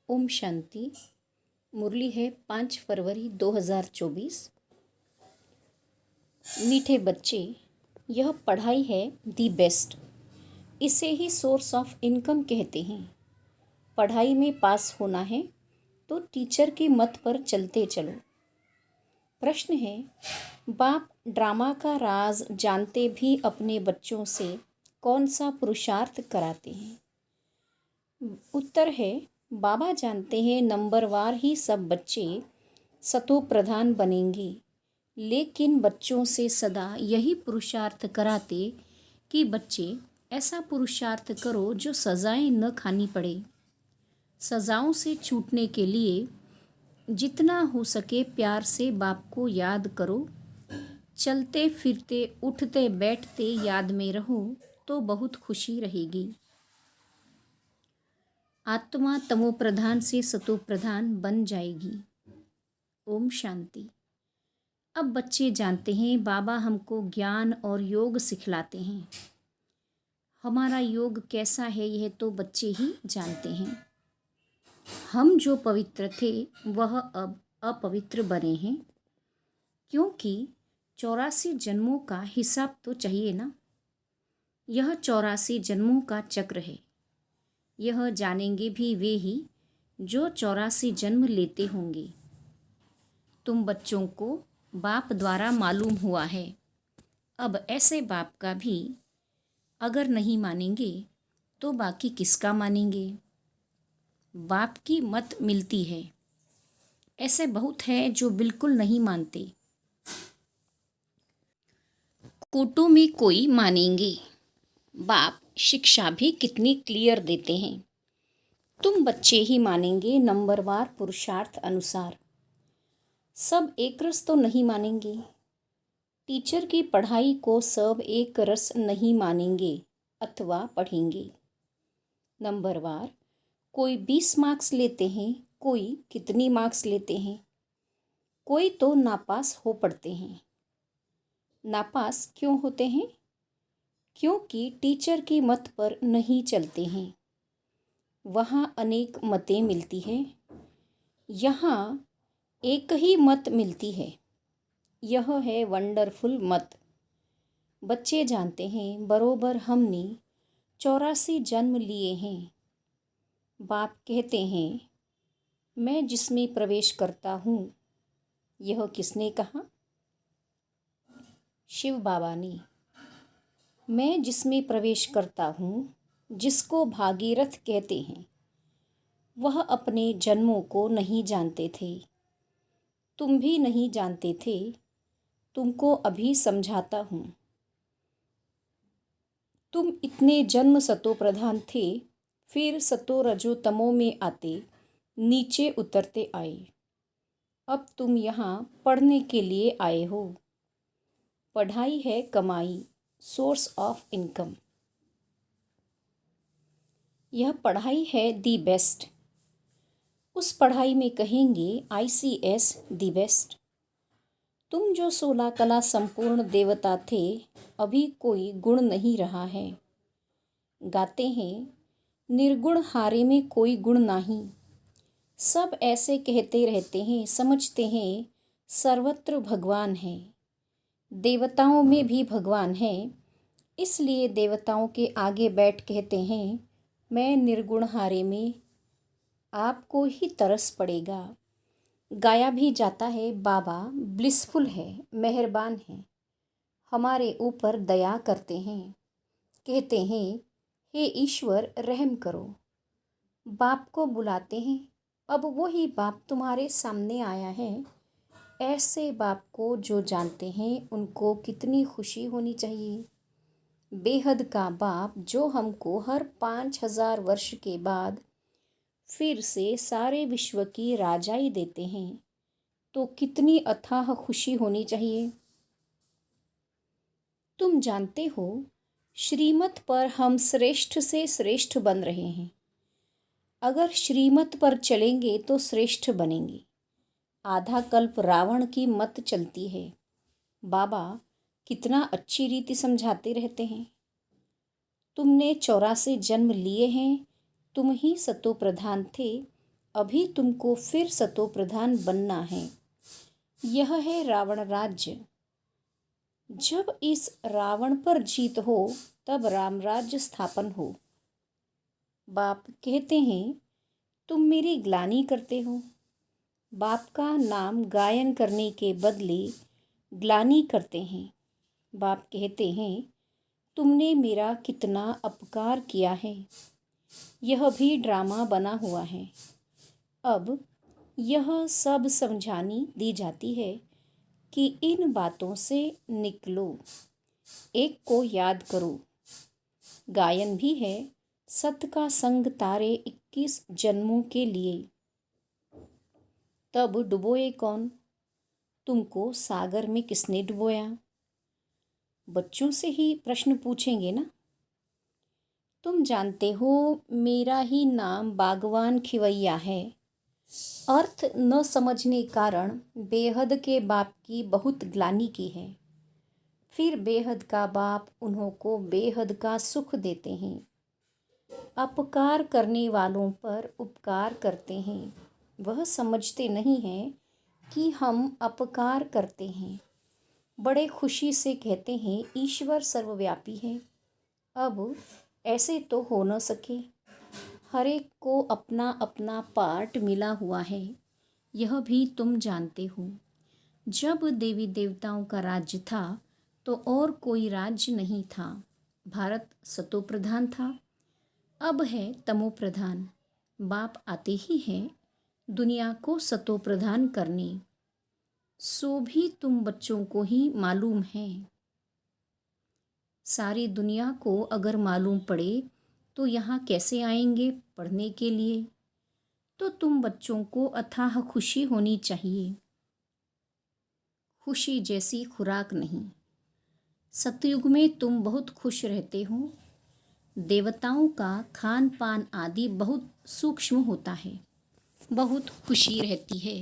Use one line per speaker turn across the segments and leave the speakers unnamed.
ओम शांति। मुरली है 5 फरवरी 2024। मीठे बच्चे, यह पढ़ाई है दी बेस्ट। इसे ही सोर्स ऑफ इनकम कहते हैं। पढ़ाई में पास होना है तो टीचर की मत पर चलते चलो। प्रश्न है, बाप ड्रामा का राज जानते भी अपने बच्चों से कौन सा पुरुषार्थ कराते हैं? उत्तर है, बाबा जानते हैं नंबरवार ही सब बच्चे सतो प्रधान बनेंगे, लेकिन बच्चों से सदा यही पुरुषार्थ कराते कि बच्चे ऐसा पुरुषार्थ करो जो सजाएं न खानी पड़े। सजाओं से छूटने के लिए जितना हो सके प्यार से बाप को याद करो। चलते फिरते उठते बैठते याद में रहो तो बहुत खुशी रहेगी। आत्मा तमो प्रधान से सतो प्रधान बन जाएगी। ओम शांति। अब बच्चे जानते हैं बाबा हमको ज्ञान और योग सिखलाते हैं। हमारा योग कैसा है यह तो बच्चे ही जानते हैं। हम जो पवित्र थे वह अब अपवित्र बने हैं, क्योंकि 84 जन्मों का हिसाब तो चाहिए ना। यह 84 जन्मों का चक्र है। यह जानेंगे भी वे ही जो 84 जन्म लेते होंगे। तुम बच्चों को बाप द्वारा मालूम हुआ है। अब ऐसे बाप का भी अगर नहीं मानेंगे तो बाकी किसका मानेंगे? बाप की मत मिलती है। ऐसे बहुत है जो बिल्कुल नहीं मानते। कोटों में कोई मानेंगे। बाप शिक्षा भी कितनी क्लियर देते हैं। तुम बच्चे ही मानेंगे नंबरवार पुरुषार्थ अनुसार। सब एक रस तो नहीं मानेंगे। टीचर की पढ़ाई को सब एक रस नहीं मानेंगे अथवा पढ़ेंगे। नंबरवार कोई 20 मार्क्स लेते हैं, कोई कितनी मार्क्स लेते हैं, कोई तो नापास हो पड़ते हैं। नापास क्यों होते हैं? क्योंकि टीचर की मत पर नहीं चलते हैं। वहाँ अनेक मतें मिलती हैं, यहाँ एक ही मत मिलती है। यह है वंडरफुल मत। बच्चे जानते हैं बरोबर हमने 84 जन्म लिए हैं। बाप कहते हैं, मैं जिसमें प्रवेश करता हूँ। यह किसने कहा? शिव बाबा ने। मैं जिसमें प्रवेश करता हूँ, जिसको भागीरथ कहते हैं, वह अपने जन्मों को नहीं जानते थे। तुम भी नहीं जानते थे। तुमको अभी समझाता हूँ। तुम इतने जन्म सतो प्रधान थे, फिर सतो रजो तमो में आते नीचे उतरते आए। अब तुम यहाँ पढ़ने के लिए आए हो। पढ़ाई है कमाई, सोर्स ऑफ इनकम। यह पढ़ाई है दी बेस्ट। उस पढ़ाई में कहेंगे ICS दी बेस्ट। तुम जो 16 कला संपूर्ण देवता थे, अभी कोई गुण नहीं रहा है। गाते हैं, निर्गुण हारे में कोई गुण नहीं। सब ऐसे कहते रहते हैं, समझते हैं सर्वत्र भगवान है। देवताओं में भी भगवान है, इसलिए देवताओं के आगे बैठ कहते हैं, मैं निर्गुण हारे में आपको ही तरस पड़ेगा। गाया भी जाता है, बाबा ब्लिसफुल है, मेहरबान है, हमारे ऊपर दया करते हैं। कहते हैं, हे ईश्वर रहम करो। बाप को बुलाते हैं। अब वही बाप तुम्हारे सामने आया है। ऐसे बाप को जो जानते हैं उनको कितनी खुशी होनी चाहिए। बेहद का बाप जो हमको हर 5000 वर्ष के बाद फिर से सारे विश्व की राजाई देते हैं, तो कितनी अथाह खुशी होनी चाहिए। तुम जानते हो, श्रीमत पर हम श्रेष्ठ से श्रेष्ठ बन रहे हैं। अगर श्रीमत पर चलेंगे तो श्रेष्ठ बनेंगे। आधा कल्प रावण की मत चलती है। बाबा कितना अच्छी रीति समझाते रहते हैं। तुमने 84 जन्म लिए हैं, तुम ही सतो प्रधान थे, अभी तुमको फिर सतो प्रधान बनना है। यह है रावण राज्य। जब इस रावण पर जीत हो तब राम राज्य स्थापन हो। बाप कहते हैं तुम मेरी ग्लानि करते हो। बाप का नाम गायन करने के बदले ग्लानि करते हैं। बाप कहते हैं तुमने मेरा कितना अपकार किया है। यह भी ड्रामा बना हुआ है। अब यह सब समझानी दी जाती है कि इन बातों से निकलो, एक को याद करो। गायन भी है सत का संग तारे 21 जन्मों के लिए। तब डुबोए कौन? तुमको सागर में किसने डुबोया? बच्चों से ही प्रश्न पूछेंगे ना। तुम जानते हो मेरा ही नाम बागवान खिवैया है। अर्थ न समझने कारण बेहद के बाप की बहुत ग्लानि की है। फिर बेहद का बाप उन्हों को बेहद का सुख देते हैं। अपकार करने वालों पर उपकार करते हैं। वह समझते नहीं हैं कि हम अपकार करते हैं। बड़े खुशी से कहते हैं ईश्वर सर्वव्यापी है। अब ऐसे तो हो न सके। हर एक को अपना अपना पार्ट मिला हुआ है। यह भी तुम जानते हो। जब देवी देवताओं का राज्य था तो और कोई राज्य नहीं था। भारत सतो प्रधान था। अब है तमो प्रधान। बाप आते ही हैं दुनिया को सतो प्रधान करने। सो भी तुम बच्चों को ही मालूम है। सारी दुनिया को अगर मालूम पड़े तो यहाँ कैसे आएंगे पढ़ने के लिए? तो तुम बच्चों को अथाह खुशी होनी चाहिए। खुशी जैसी खुराक नहीं। सतयुग में तुम बहुत खुश रहते हो। देवताओं का खान पान आदि बहुत सूक्ष्म होता है। बहुत खुशी रहती है।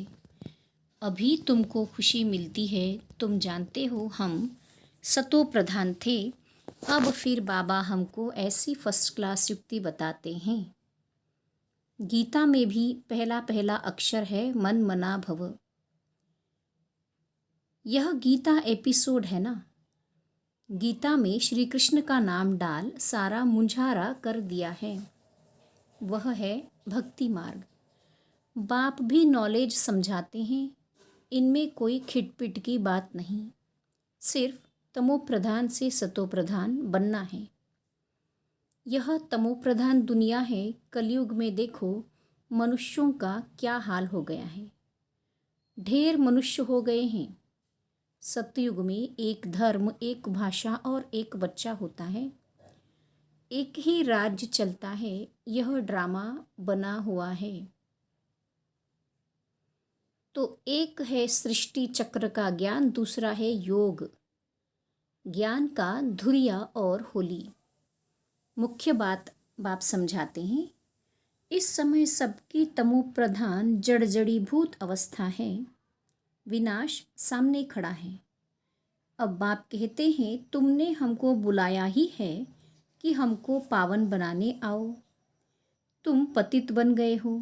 अभी तुमको खुशी मिलती है। तुम जानते हो हम सतो प्रधान थे। अब फिर बाबा हमको ऐसी फर्स्ट क्लास युक्ति बताते हैं। गीता में भी पहला पहला अक्षर है मन मना भव। यह गीता एपिसोड है ना। गीता में श्री कृष्ण का नाम डाल सारा मुंझारा कर दिया है। वह है भक्ति मार्ग। बाप भी नॉलेज समझाते हैं। इनमें कोई खिटपिट की बात नहीं। सिर्फ तमो प्रधान से सतो प्रधान बनना है। यह तमो प्रधान दुनिया है। कलयुग में देखो मनुष्यों का क्या हाल हो गया है। ढेर मनुष्य हो गए हैं। सतयुग में एक धर्म, एक भाषा और एक बच्चा होता है। एक ही राज्य चलता है। यह ड्रामा बना हुआ है। तो एक है सृष्टि चक्र का ज्ञान, दूसरा है योग ज्ञान का धुरिया और होली। मुख्य बात बाप समझाते हैं। इस समय सबकी तमो प्रधान जड़जड़ीभूत अवस्था है। विनाश सामने खड़ा है। अब बाप कहते हैं तुमने हमको बुलाया ही है कि हमको पावन बनाने आओ। तुम पतित बन गए हो।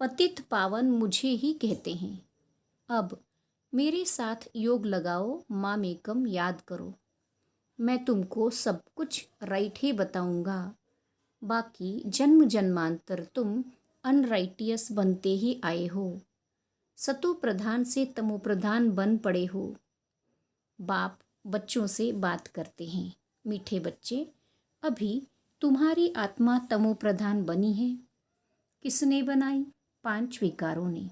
पतित पावन मुझे ही कहते हैं। अब मेरे साथ योग लगाओ, मामेकम याद करो। मैं तुमको सब कुछ राइट ही बताऊंगा। बाकी जन्म जन्मांतर तुम अनराइटियस बनते ही आए हो। सतो प्रधान से तमो प्रधान बन पड़े हो। बाप बच्चों से बात करते हैं। मीठे बच्चे, अभी तुम्हारी आत्मा तमो प्रधान बनी है। किसने बनाई? 5 विकारों ने।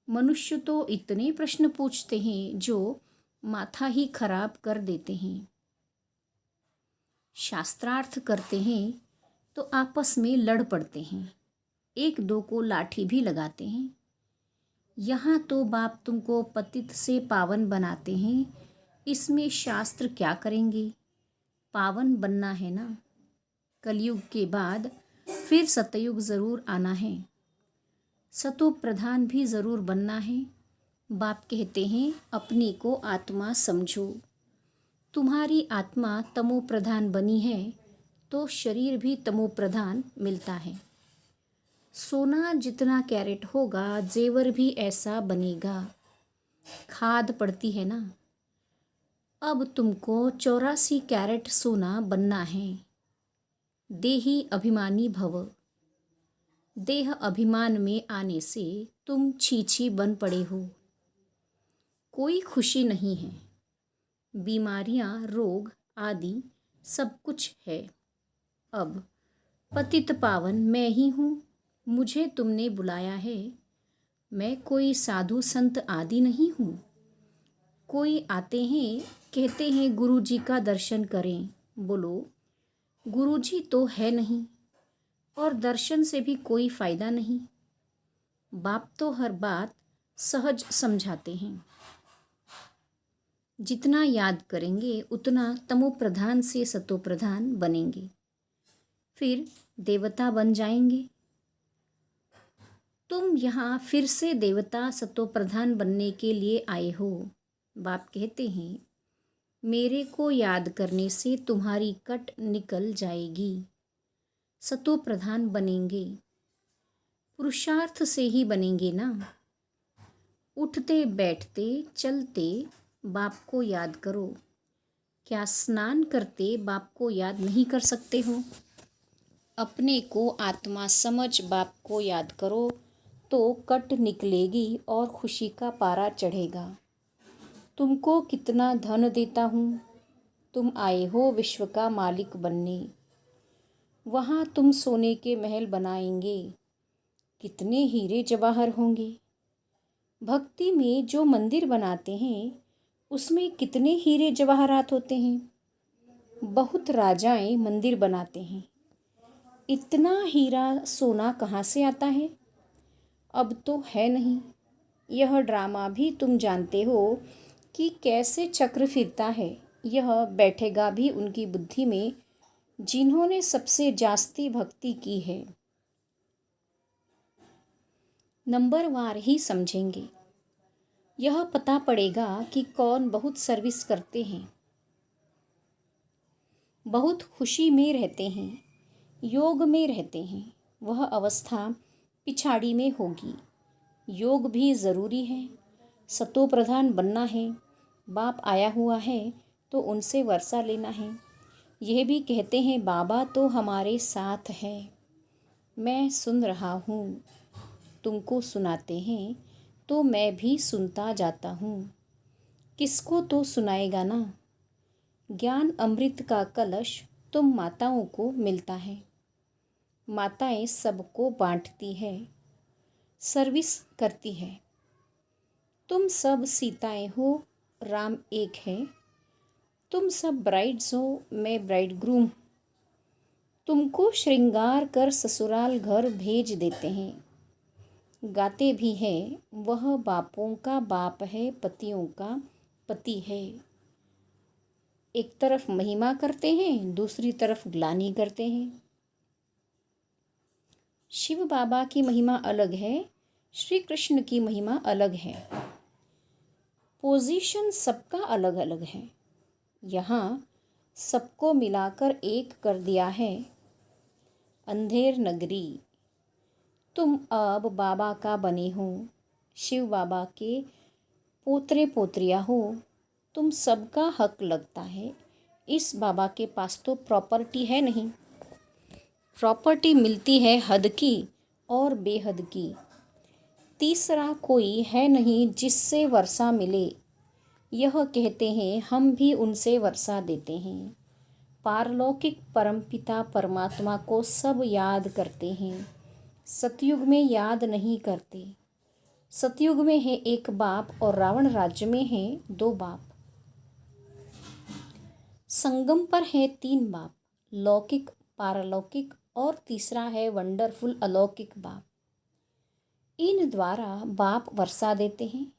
मनुष्य तो इतने प्रश्न पूछते हैं जो माथा ही खराब कर देते हैं। शास्त्रार्थ करते हैं तो आपस में लड़ पड़ते हैं। एक दो को लाठी भी लगाते हैं। यहाँ तो बाप तुमको पतित से पावन बनाते हैं। इसमें शास्त्र क्या करेंगे? पावन बनना है ना। कलयुग के बाद फिर सतयुग ज़रूर आना है। सतो प्रधान भी ज़रूर बनना है। बाप कहते हैं अपने को आत्मा समझो। तुम्हारी आत्मा तमो प्रधान बनी है तो शरीर भी तमो प्रधान मिलता है। सोना जितना कैरेट होगा जेवर भी ऐसा बनेगा। खाद पड़ती है ना। अब तुमको 84 कैरेट सोना बनना है। देही अभिमानी भव। देह अभिमान में आने से तुम छीछी बन पड़े हो। कोई खुशी नहीं है। बीमारियां, रोग आदि सब कुछ है। अब पतित पावन मैं ही हूँ। मुझे तुमने बुलाया है। मैं कोई साधु संत आदि नहीं हूँ। कोई आते हैं, कहते हैं गुरु जी का दर्शन करें। बोलो, गुरु जी तो है नहीं और दर्शन से भी कोई फायदा नहीं। बाप तो हर बात सहज समझाते हैं। जितना याद करेंगे उतना तमो प्रधान से सतो प्रधान बनेंगे, फिर देवता बन जाएंगे। तुम यहाँ फिर से देवता सतो प्रधान बनने के लिए आए हो। बाप कहते हैं, मेरे को याद करने से तुम्हारी कट निकल जाएगी। सतो प्रधान बनेंगे, पुरुषार्थ से ही बनेंगे ना। उठते बैठते चलते बाप को याद करो। क्या स्नान करते बाप को याद नहीं कर सकते हो? अपने को आत्मा समझ बाप को याद करो तो कट निकलेगी और खुशी का पारा चढ़ेगा। तुमको कितना धन देता हूँ। तुम आए हो विश्व का मालिक बनने। वहाँ तुम सोने के महल बनाएंगे। कितने हीरे जवाहर होंगे। भक्ति में जो मंदिर बनाते हैं उसमें कितने हीरे जवाहरात होते हैं। बहुत राजाएं मंदिर बनाते हैं। इतना हीरा सोना कहाँ से आता है? अब तो है नहीं। यह ड्रामा भी तुम जानते हो कि कैसे चक्र फिरता है। यह बैठेगा भी उनकी बुद्धि में जिन्होंने सबसे जास्ती भक्ति की है। नंबरवार ही समझेंगे। यह पता पड़ेगा कि कौन बहुत सर्विस करते हैं, बहुत खुशी में रहते हैं, योग में रहते हैं। वह अवस्था पिछाड़ी में होगी। योग भी ज़रूरी है। सतो प्रधान बनना है। बाप आया हुआ है तो उनसे वर्षा लेना है। यह भी कहते हैं बाबा तो हमारे साथ है। मैं सुन रहा हूँ। तुमको सुनाते हैं तो मैं भी सुनता जाता हूँ। किसको तो सुनाएगा ना। ज्ञान अमृत का कलश तुम माताओं को मिलता है। माताएं सबको बांटती है, सर्विस करती है। तुम सब सीताएं हो, राम एक है। तुम सब ब्राइड्स हो, मैं ब्राइड ग्रूम। तुमको श्रृंगार कर ससुराल घर भेज देते हैं। गाते भी हैं, वह बापों का बाप है, पतियों का पति है। एक तरफ महिमा करते हैं, दूसरी तरफ ग्लानि करते हैं। शिव बाबा की महिमा अलग है, श्री कृष्ण की महिमा अलग है। पोजीशन सबका अलग अलग है। यहाँ सबको मिलाकर एक कर दिया है। अंधेर नगरी। तुम अब बाबा का बने हो, शिव बाबा के पोतरे पोतरिया हो। तुम सबका हक लगता है। इस बाबा के पास तो प्रॉपर्टी है नहीं। प्रॉपर्टी मिलती है हद की और बेहद की। तीसरा कोई है नहीं जिससे वर्षा मिले। यह कहते हैं हम भी उनसे वर्षा देते हैं। पारलौकिक परमपिता परमात्मा को सब याद करते हैं। सतयुग में याद नहीं करते। सतयुग में है एक बाप और रावण राज्य में है दो बाप। संगम पर है तीन बाप, लौकिक, पारलौकिक और तीसरा है वंडरफुल अलौकिक बाप। इन द्वारा बाप वर्षा देते हैं।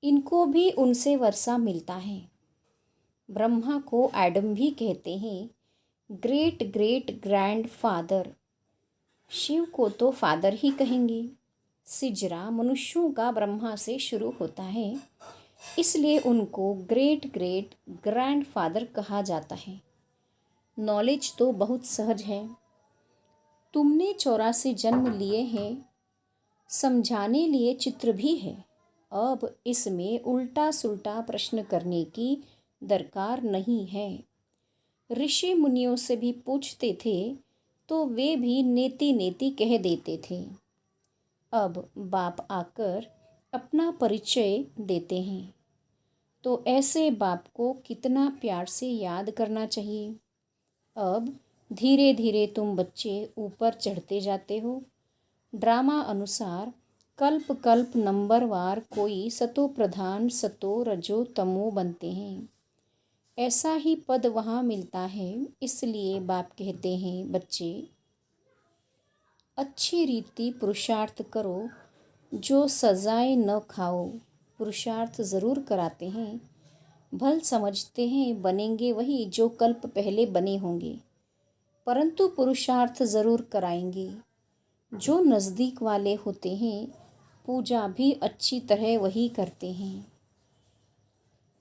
इनको भी उनसे वर्षा मिलता है। ब्रह्मा को एडम भी कहते हैं, great great grand father. Shiv को तो फादर ही कहेंगे। सिजरा मनुष्यों का ब्रह्मा से शुरू होता है, इसलिए उनको ग्रेट ग्रेट ग्रैंड फादर कहा जाता है। नॉलेज तो बहुत सहज है। तुमने 84 जन्म लिए हैं, समझाने लिए चित्र भी है। अब इसमें उल्टा सुल्टा प्रश्न करने की दरकार नहीं है। ऋषि मुनियों से भी पूछते थे तो वे भी नेति नेति कह देते थे। अब बाप आकर अपना परिचय देते हैं तो ऐसे बाप को कितना प्यार से याद करना चाहिए। अब धीरे धीरे तुम बच्चे ऊपर चढ़ते जाते हो। ड्रामा अनुसार कल्प कल्प नंबरवार कोई सतो प्रधान सतो रजो तमो बनते हैं। ऐसा ही पद वहाँ मिलता है। इसलिए बाप कहते हैं, बच्चे अच्छी रीति पुरुषार्थ करो, जो सजाएं न खाओ। पुरुषार्थ ज़रूर कराते हैं, भल समझते हैं बनेंगे वही जो कल्प पहले बने होंगे, परंतु पुरुषार्थ ज़रूर कराएंगे। जो नज़दीक वाले होते हैं पूजा भी अच्छी तरह वही करते हैं।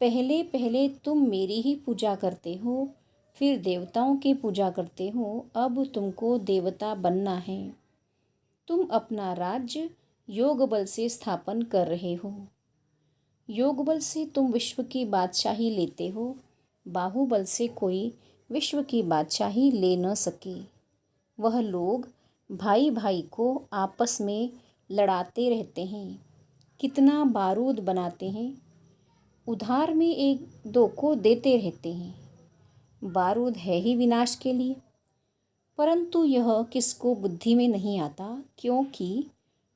पहले पहले तुम मेरी ही पूजा करते हो, फिर देवताओं की पूजा करते हो। अब तुमको देवता बनना है। तुम अपना राज्य योग बल से स्थापन कर रहे हो। योग बल से तुम विश्व की बादशाही लेते हो। बाहुबल से कोई विश्व की बादशाही ले न सके। वह लोग भाई भाई को आपस में लड़ाते रहते हैं, कितना बारूद बनाते हैं, उधार में एक दो को देते रहते हैं। बारूद है ही विनाश के लिए, परंतु यह किसको बुद्धि में नहीं आता, क्योंकि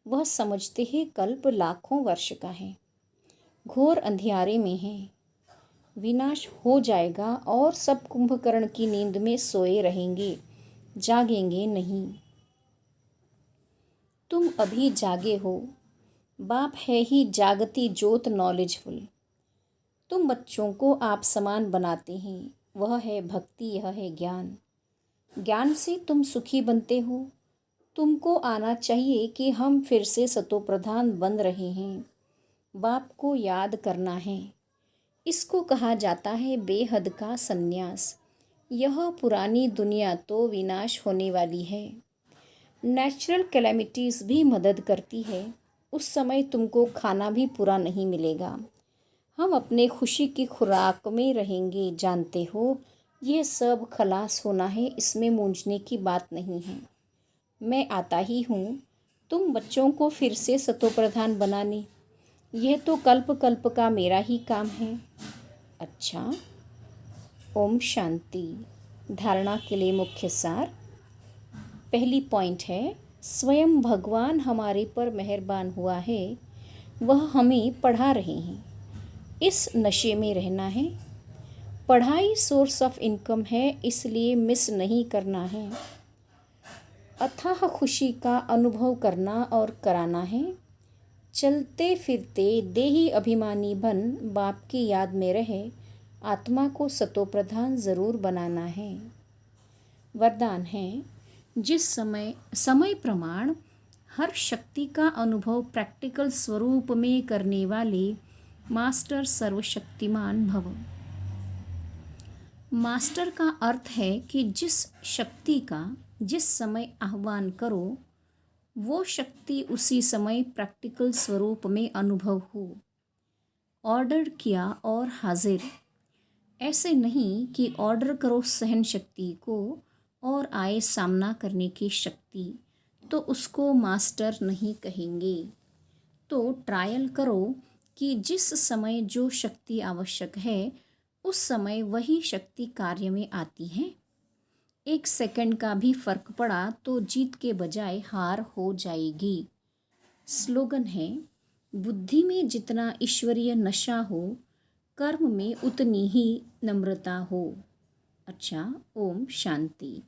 वह समझते हैं कल्प लाखों वर्ष का है, घोर अंधियारे में है, विनाश हो जाएगा और सब कुंभकर्ण की नींद में सोए रहेंगे, जागेंगे नहीं। तुम अभी जागे हो। बाप है ही जागती ज्योत नॉलेजफुल। तुम बच्चों को आप समान बनाते हैं। वह है भक्ति, यह है ज्ञान। ज्ञान से तुम सुखी बनते हो। तुमको आना चाहिए कि हम फिर से सतोप्रधान बन रहे हैं। बाप को याद करना है। इसको कहा जाता है बेहद का संन्यास। यह पुरानी दुनिया तो विनाश होने वाली है। नेचुरल कैलेमिटीज़ भी मदद करती है। उस समय तुमको खाना भी पूरा नहीं मिलेगा। हम अपने खुशी की खुराक में रहेंगे, जानते हो। यह सब खलास होना है, इसमें मूंझने की बात नहीं है। मैं आता ही हूँ तुम बच्चों को फिर से सतोप्रधान बनाने। यह तो कल्प कल्प का मेरा ही काम है। अच्छा, ओम शांति। धारणा के लिए मुख्य सार। पहली पॉइंट है, स्वयं भगवान हमारे पर मेहरबान हुआ है। वह हमें पढ़ा रहे हैं। इस नशे में रहना है। पढ़ाई सोर्स ऑफ इनकम है, इसलिए मिस नहीं करना है। अथाह खुशी का अनुभव करना और कराना है। चलते फिरते देही अभिमानी बन बाप की याद में रहे। आत्मा को सतोप्रधान ज़रूर बनाना है। वरदान है, जिस समय प्रमाण हर शक्ति का अनुभव प्रैक्टिकल स्वरूप में करने वाले मास्टर सर्वशक्तिमान भव। मास्टर का अर्थ है कि जिस शक्ति का जिस समय आह्वान करो, वो शक्ति उसी समय प्रैक्टिकल स्वरूप में अनुभव हो। ऑर्डर किया और हाजिर। ऐसे नहीं कि ऑर्डर करो सहन शक्ति को और आए सामना करने की शक्ति, तो उसको मास्टर नहीं कहेंगे। तो ट्रायल करो कि जिस समय जो शक्ति आवश्यक है, उस समय वही शक्ति कार्य में आती है। 1 सेकंड का भी फर्क पड़ा तो जीत के बजाय हार हो जाएगी। स्लोगन है, बुद्धि में जितना ईश्वरीय नशा हो, कर्म में उतनी ही नम्रता हो। अच्छा, ओम शांति।